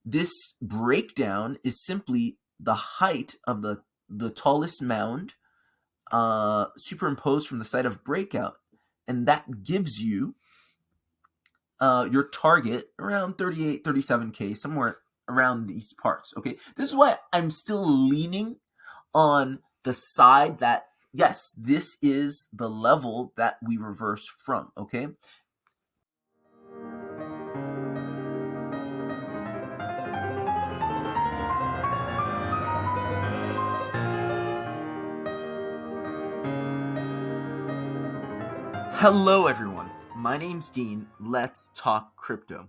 This breakdown is simply the height of the tallest mound superimposed from the side of breakout, and that gives you your target around 38, 37K, somewhere around these parts. Okay, this is why I'm still leaning on the side that, yes, this is the level that we reverse from. Okay, hello everyone, my name's Dean. Let's talk crypto.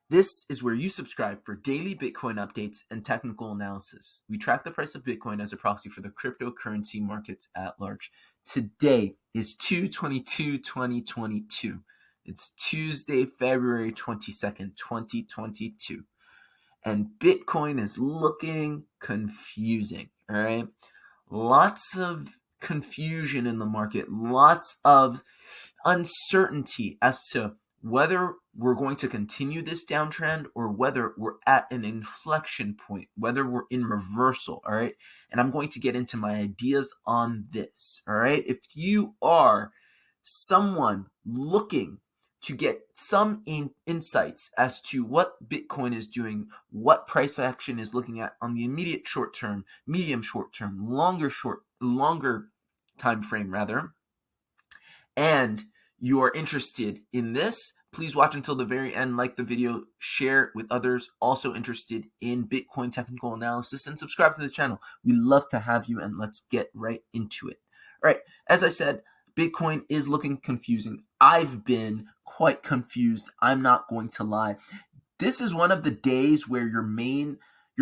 This is where you subscribe for daily Bitcoin updates and technical analysis. We track the price of Bitcoin as a proxy for the cryptocurrency markets at large. Today is 2/22/2022. It's Tuesday, February 22nd, 2022. And Bitcoin is looking confusing, all right? Lots of confusion in the market, lots of uncertainty as to whether we're going to continue this downtrend or whether we're at an inflection point, whether we're in reversal, all right? And I'm going to get into my ideas on this, all right? If you are someone looking to get some insights as to what Bitcoin is doing, what price action is looking at on the immediate short term, medium short term, longer time frame rather, and you are interested in this, please watch until the very end, like the video, share it with others also interested in Bitcoin technical analysis, and subscribe to the channel. We love to have you, and let's get right into it. All right, as I said, Bitcoin is looking confusing. I've been quite confused. I'm not going to lie. This is one of the days where your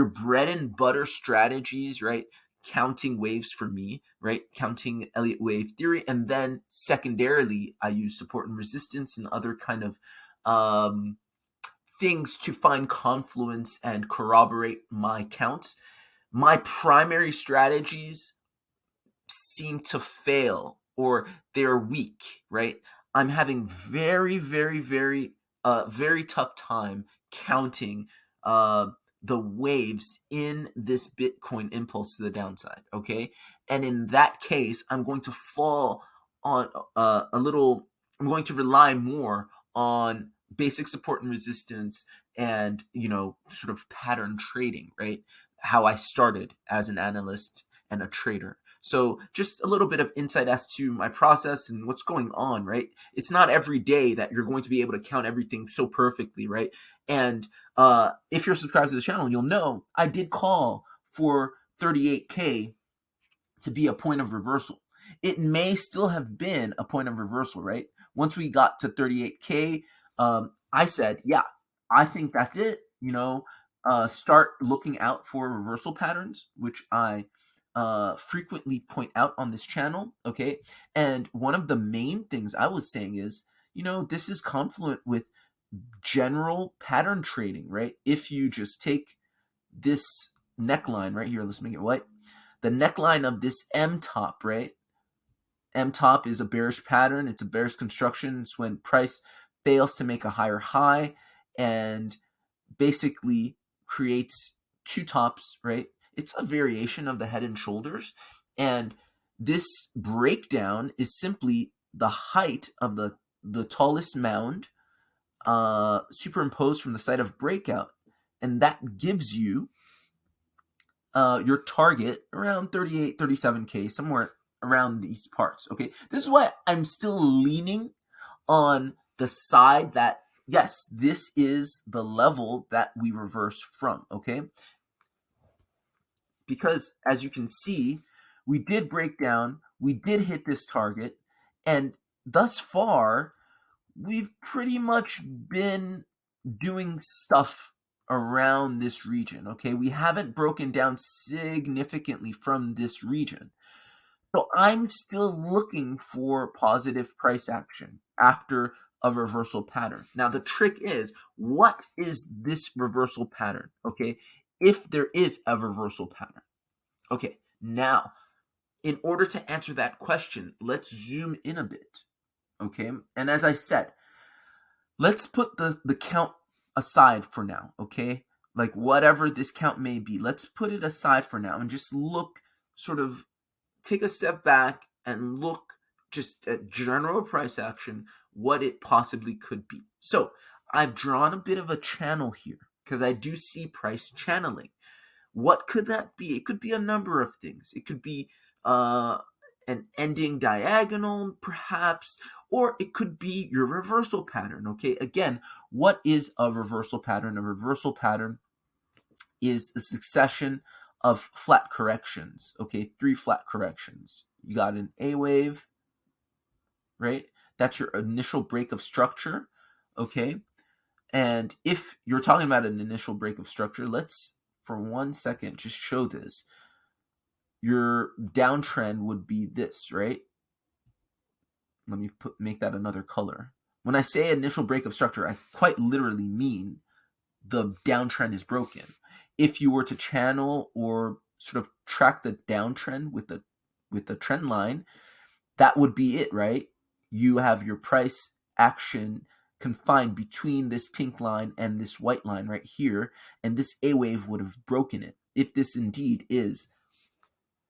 bread and butter strategies, right? Counting waves for me, right? Counting Elliott wave theory. And then secondarily, I use support and resistance and other kind of things to find confluence and corroborate my counts. My primary strategies seem to fail or they're weak, right? I'm having very tough time counting the waves in this Bitcoin impulse to the downside, okay? And in that case, I'm going to fall on I'm going to rely more on basic support and resistance and, sort of pattern trading, right? How I started as an analyst and a trader. So just a little bit of insight as to my process and what's going on, right? It's not every day that you're going to be able to count everything so perfectly, right? And if you're subscribed to the channel, you'll know I did call for 38K to be a point of reversal. It may still have been a point of reversal, right? Once we got to 38K, I said, yeah, I think that's it. Start looking out for reversal patterns, which I frequently point out on this channel, okay? And one of the main things I was saying is, this is confluent with general pattern trading, right? If you just take this neckline right here, let's make it white. The neckline of this M top, right? M top is a bearish pattern. It's a bearish construction. It's when price fails to make a higher high and basically creates two tops, right? It's a variation of the head and shoulders. And this breakdown is simply the height of the tallest mound superimposed from the side of breakout. And that gives you your target around 38, 37K, somewhere around these parts. Okay, this is why I'm still leaning on the side that, yes, this is the level that we reverse from. Okay, because as you can see, we did break down, we did hit this target, and thus far we've pretty much been doing stuff around this region, okay? We haven't broken down significantly from this region. So I'm still looking for positive price action after a reversal pattern. Now, the trick is, what is this reversal pattern, okay? If there is a reversal pattern. Okay, now, in order to answer that question, let's zoom in a bit, okay? And as I said, let's put the count aside for now, okay? like whatever this count may be, let's put it aside for now and just look, sort of take a step back and look just at general price action, what it possibly could be. So I've drawn a bit of a channel here because I do see price channeling. What could that be? It could be a number of things. It could be an ending diagonal, perhaps, or it could be your reversal pattern. Okay, again, what is a reversal pattern? A reversal pattern is a succession of flat corrections. Okay, 3 flat corrections. You got an A wave, right? That's your initial break of structure. Okay, and if you're talking about an initial break of structure, let's for 1 second just show this. Your downtrend would be this, right? Let me make that another color. When I say initial break of structure, I quite literally mean the downtrend is broken. If you were to channel or sort of track the downtrend with the trend line, that would be it, right? You have your price action confined between this pink line and this white line right here, and this A wave would have broken it. If this indeed is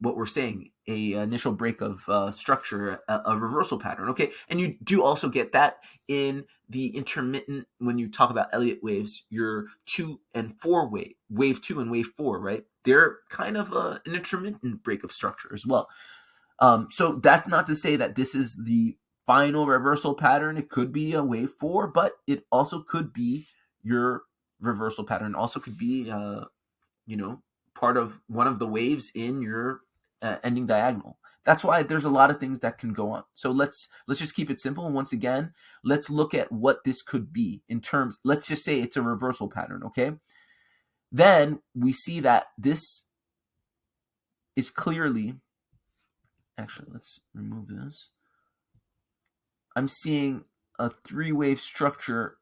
what we're saying, a initial break of structure, a reversal pattern, okay? And you do also get that in the intermittent, when you talk about Elliott waves, your 2 and 4 wave 2 and wave 4, right? They're kind of an intermittent break of structure as well. So that's not to say that this is the final reversal pattern. It could be a wave 4, but it also could be your reversal pattern. Also could be, part of one of the waves in your ending diagonal. That's why there's a lot of things that can go on. So let's just keep it simple. And once again, let's look at what this could be in terms. Let's just say it's a reversal pattern, okay? Then we see that this is clearly, actually, let's remove this. I'm seeing a 3-wave structure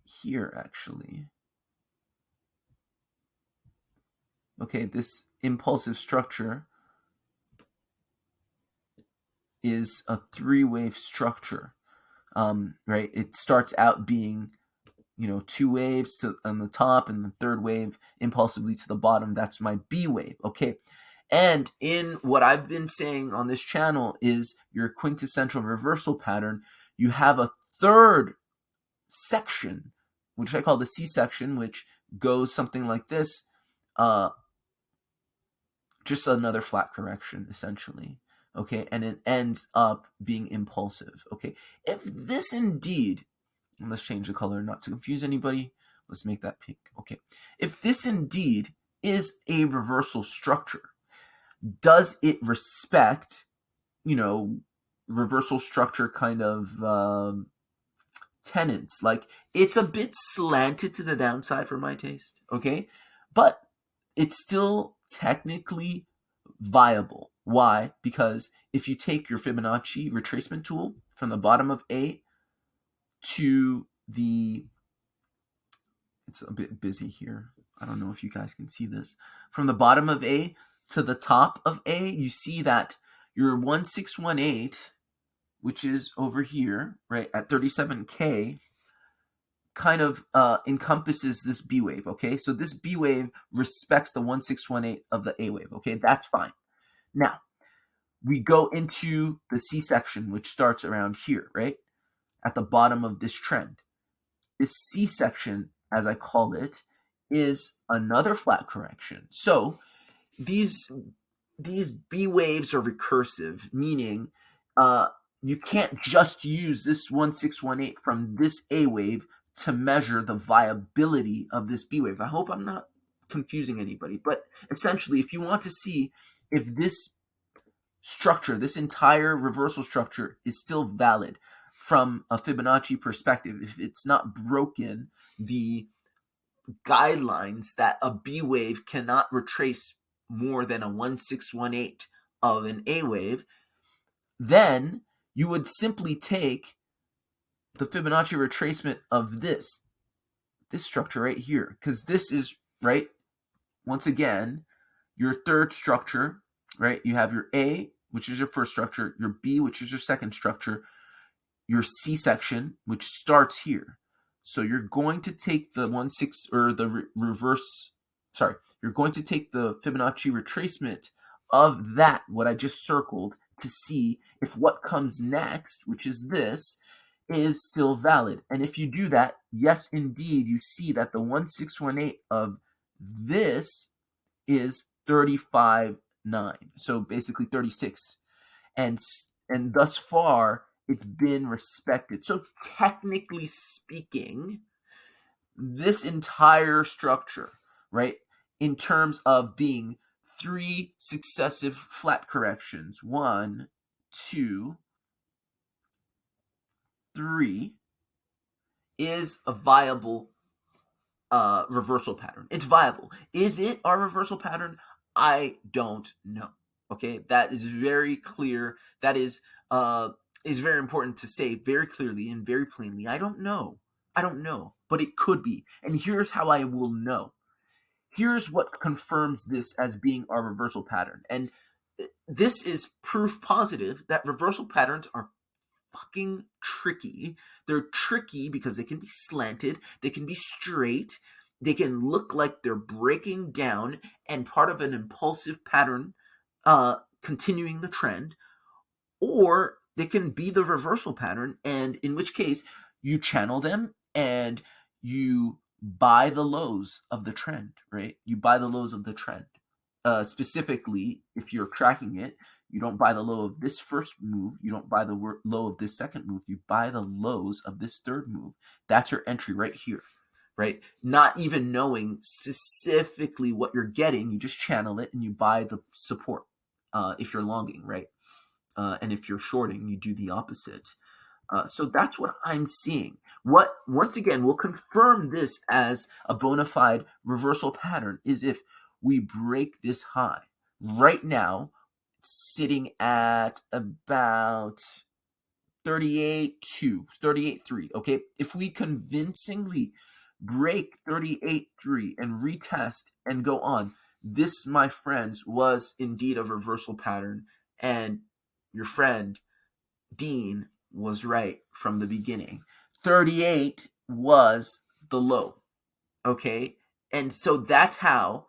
here, actually. Okay, this impulsive structure is a 3-wave structure, right? It starts out being, 2 waves on the top, and the 3rd wave impulsively to the bottom. That's my B wave, okay? And in what I've been saying on this channel is your quintessential reversal pattern, you have a 3rd section, which I call the C section, which goes something like this, just another flat correction, essentially. Okay, and it ends up being impulsive. Okay, if this indeed, and let's change the color not to confuse anybody, let's make that pink. Okay, if this indeed is a reversal structure, does it respect, reversal structure kind of tenets? Like, it's a bit slanted to the downside for my taste, okay, but it's still technically viable. Why? Because if you take your Fibonacci retracement tool from the bottom of A to it's a bit busy here, I don't know if you guys can see this, from the bottom of A to the top of A, you see that your 1618, which is over here, right, at 37K, kind of encompasses this B wave, okay? So this B wave respects the 1618 of the A wave, okay? That's fine. Now, we go into the C section, which starts around here, right? At the bottom of this trend. This C section, as I call it, is another flat correction. So these B waves are recursive, meaning you can't just use this 1618 from this A wave to measure the viability of this B wave. I hope I'm not confusing anybody, but essentially, if you want to see if this structure, this entire reversal structure, is still valid from a Fibonacci perspective, if it's not broken the guidelines that a B wave cannot retrace more than a 1618 of an A wave, then you would simply take the Fibonacci retracement of this structure right here, because this is, right, once again, your 3rd structure, right? You have your A, which is your 1st structure, your B, which is your 2nd structure, your C section, which starts here. So you're going to take the reverse you're going to take the Fibonacci retracement of that, what I just circled, to see if what comes next, which is this, is still valid. And if you do that, yes, indeed, you see that the 1618 of this is 35.9. So basically 36. And thus far, it's been respected. So technically speaking, this entire structure, right, in terms of being 3 successive flat corrections, 1, 2, 3, is a viable reversal pattern. It's viable. Is it our reversal pattern? I don't know. Okay, that is very clear. That is very important to say very clearly and very plainly. I don't know. I don't know, but it could be. And here's how I will know. Here's what confirms this as being our reversal pattern. And this is proof positive that reversal patterns are fucking tricky. They're tricky because they can be slanted, they can be straight, they can look like they're breaking down and part of an impulsive pattern continuing the trend, or they can be the reversal pattern, and in which case you channel them and you buy the lows of the trend, right? You buy the lows of the trend. Specifically, if you're tracking it, you don't buy the low of this first move. You don't buy the low of this second move. You buy the lows of this third move. That's your entry right here, right? Not even knowing specifically what you're getting, you just channel it and you buy the support if you're longing, right? And if you're shorting, you do the opposite. So that's what I'm seeing. What, once again, will confirm this as a bona fide reversal pattern is if we break this high. Right now, sitting at about 38.2, 38.3, okay? If we convincingly break 38.3 and retest and go on, this, my friends, was indeed a reversal pattern, and your friend, Dean, was right from the beginning. 38 was the low, okay? And so that's how,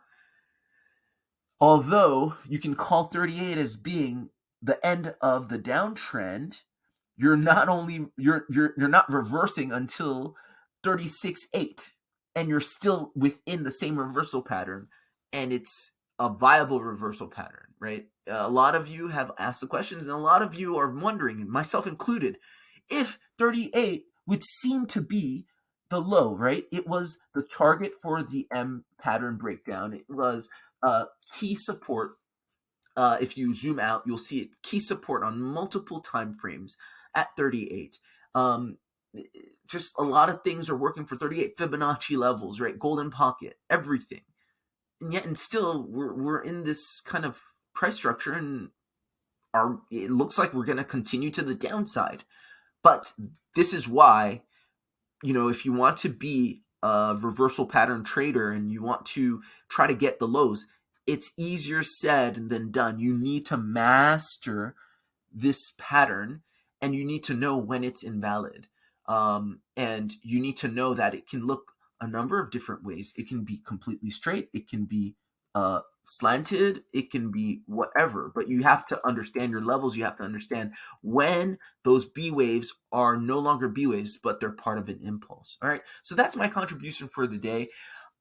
although you can call 38 as being the end of the downtrend, you're not reversing until 36.8, and you're still within the same reversal pattern, and it's a viable reversal pattern, right? A lot of you have asked the questions, and a lot of you are wondering, myself included, if 38 would seem to be the low, right? It was the target for the M pattern breakdown. It was key support. If you zoom out, you'll see it, key support on multiple time frames at 38. Just a lot of things are working for 38. Fibonacci levels, right? Golden pocket, everything. And yet, and still, we're in this kind of price structure, and it looks like we're going to continue to the downside. But this is why, if you want to be a reversal pattern trader and you want to try to get the lows, it's easier said than done. You need to master this pattern, and you need to know when it's invalid. And you need to know that it can look a number of different ways. It can be completely straight. It can be slanted. It can be whatever. But you have to understand your levels. You have to understand when those B waves are no longer B waves, but they're part of an impulse. All right. So that's my contribution for the day.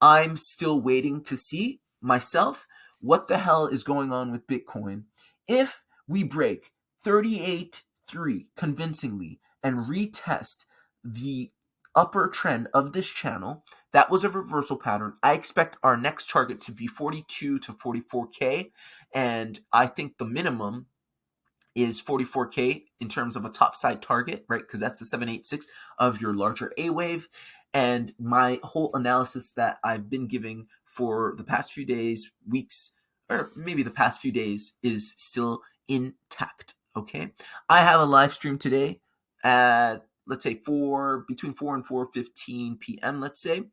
I'm still waiting to see myself what the hell is going on with Bitcoin. If we break 38.3 convincingly and retest the upper trend of this channel, that was a reversal pattern. I expect our next target to be 42 to 44K, and I think the minimum is 44K in terms of a top side target, right? Because that's the 786 of your larger A wave. And my whole analysis that I've been giving for the past few days, weeks, or maybe the past few days is still intact, okay? I have a live stream today at, let's say, between 4 and 4:15 p.m., let's say.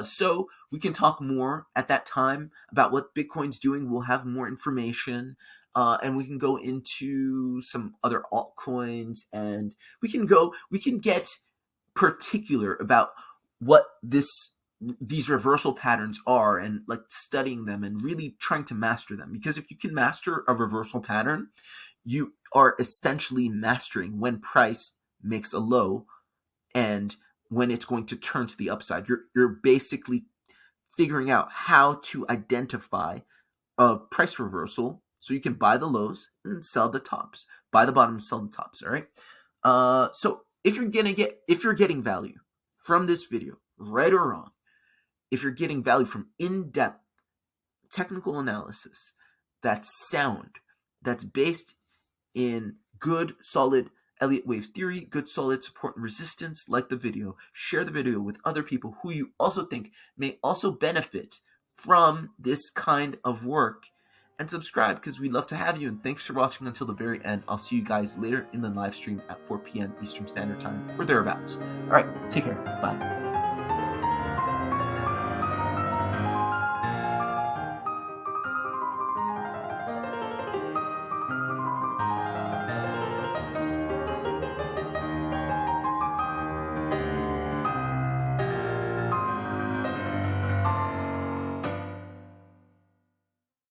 So we can talk more at that time about what Bitcoin's doing. We'll have more information. And we can go into some other altcoins, and we can get particular about what this these reversal patterns are, and like studying them and really trying to master them. Because if you can master a reversal pattern, you are essentially mastering when price makes a low and when it's going to turn to the upside. You're basically figuring out how to identify a price reversal so you can buy the lows and sell the tops, buy the bottom and sell the tops. All right. So if you're getting value from this video, right or wrong, if you're getting value from in-depth technical analysis that's sound, that's based in good, solid Elliott wave theory, good, solid support and resistance, like the video, share the video with other people who you also think may also benefit from this kind of work, and subscribe because we'd love to have you. And thanks for watching until the very end. I'll see you guys later in the live stream at 4 p.m. Eastern Standard Time or thereabouts. All right, take care. Bye.